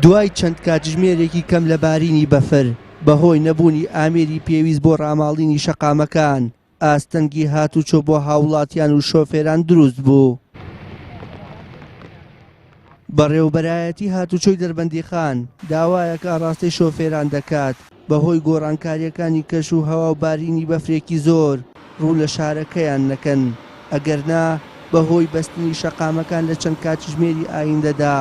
دوای چەند کاتژمێرێکی کەم لە بارینی بەفر بەهۆی نەبوونی ئامێری پێویست بۆ ڕاماڵینی شەقامەکان ئاستەنگی هاتوچۆ بۆ هاوڵاتیان و شۆفێران دروست بوو. بەڕێوەبەرایەتی هاتوچۆی دەربەندیخان داوایەکە ڕاستی شۆفێران دەکات بەهۆی گۆڕانکاریەکانی کەش و هەوا و بارینی بەفرێکی زۆر ڕوو لە شارەکەیان نەکەن، ئەگەرنا بەهۆی بەستنی شەقامەکان لە چەند کاتژمێری ئایندەدا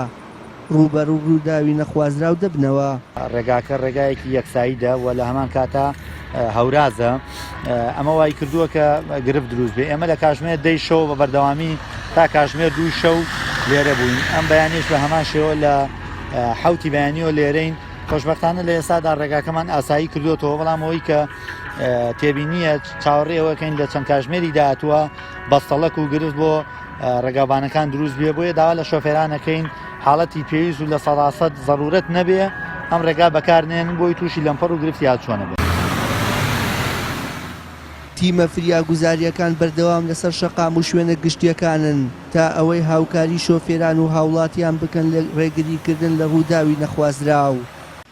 ڕووبەڕوو ڕووداوی نەخوازراو دەبنەوە. ڕێگاکە ڕێگایەکی یەکسایدە و لە هەمان کاتە هەورازە. ئەمە وای کردووە کە گرفت دروست بێ. ئێمە لە کاتژمێر 10 شەو بە بەردەوامی تا کاتژمێر 2 شەو لێرە بووین. ئەم بەیانیش بە هەمان شێوە لە حوتی بەیانیەوە لێرەین. خۆشبەختانە لە ئێستادا ڕێگاکەمان ئاسایی کردوێتەوە، بەڵام ئەوەی کە تێبینیە چاوەڕێەوەکەین لە چەند کاتژمێری داهاتووە بەستەڵەک و گرفت بۆ ڕێگابانەکان دروست بێ. بۆیە داوا لە شۆفێرانەکەین حاڵەتی پێویست و لە 100% ضرورەت نەبێ ئەم ڕێگا بەکارنێن بۆی تووشی لەمپەر و گرفتی هاتوچۆنە بێت. تیمە فریاگوزاریەکان بەردەوام لەسەر شەقام و شوێنە گشتیەکانن تا ئەوەی هاوکاری شۆفێران و هاوڵاتیان بکەن لە ڕێگریکردن لە ڕووداوی نەخوازراو.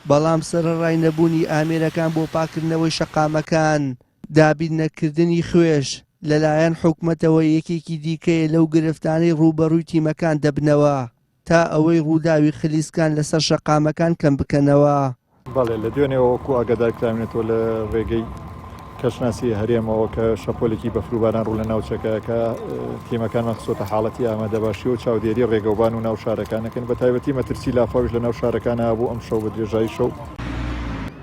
بەڵام سەرەڕای نەبوونی ئامێرەکان بۆ پاکردنەوەی شەقامەکان دابینەکردنی خوێش لەلایەن حکومەتەوە یەکێکی دیکەیە لەو گرفتانەی ڕووبەڕووی تیمەکان دەبنەوە تا ئەوەی ڕووداوی خلیسکان لەسەر شەقامەکان کەم بکەنەوە. بەڵێ لە دوێنێەوەکو ئاگادارکراوێتەوە لە ڕێگەی کەشناسی هەرێمەوە کە شەپۆلێکی بەفروباران ڕوو لە ناوچەکەیەکە تیمەکانمان خسۆتە حاڵەتی ئامادەباشی و چاودێری ڕێگەوبان و ناو شارەکانەکەن بە تایبەتی مەترسی لافاوش لە ناو شارەکانە بوو ئەم شەو بە درێژایی شەو.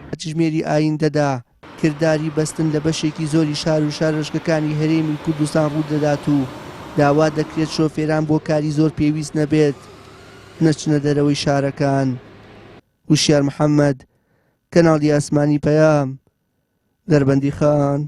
کاتژمێری ئایندەدا کردداری بەستن لە بەشێکی زۆری شار و شارۆچکەکانی هەرێمی کوردستان ڕوودەدات و داوا دەکرێت شۆفێران بۆ کاری زۆر پێویست نەبێت نەچنە دەرەوەی شارەکان. وشیار محەممەد، کەناڵی ئاسمانی پەیام، دەربەندیخان.